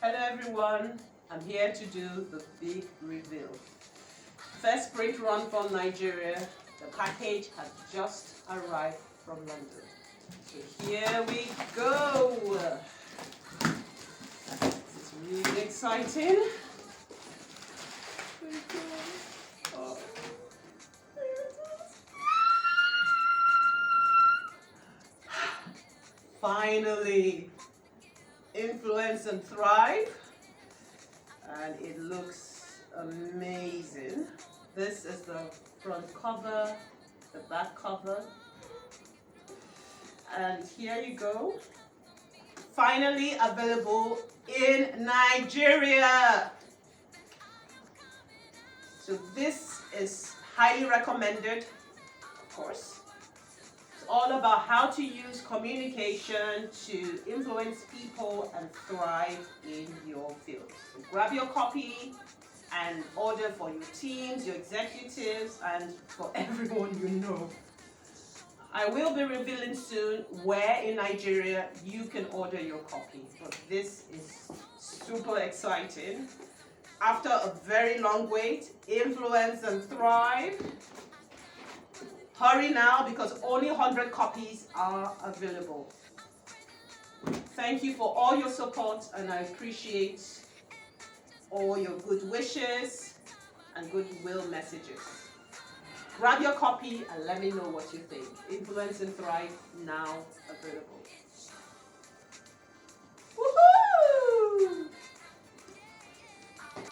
Hello everyone, I'm here to do the big reveal. First print run from Nigeria, the package has just arrived from London. So here we go. This is really exciting. Oh, there it is. Finally, Influence and Thrive, and it looks amazing. This is the front cover, the back cover, and here you go. Finally available in Nigeria. So this is highly recommended, of course. It's all about how to use communication to influence people and thrive in your field. So grab your copy and order for your teams, your executives, and for everyone you know. I will be revealing soon where in Nigeria you can order your copy, but this is super exciting. After a very long wait, Influence and Thrive. Hurry now because only 100 copies are available. Thank you for all your support, and I appreciate all your good wishes and goodwill messages. Grab your copy and let me know what you think. Influence and Thrive now available.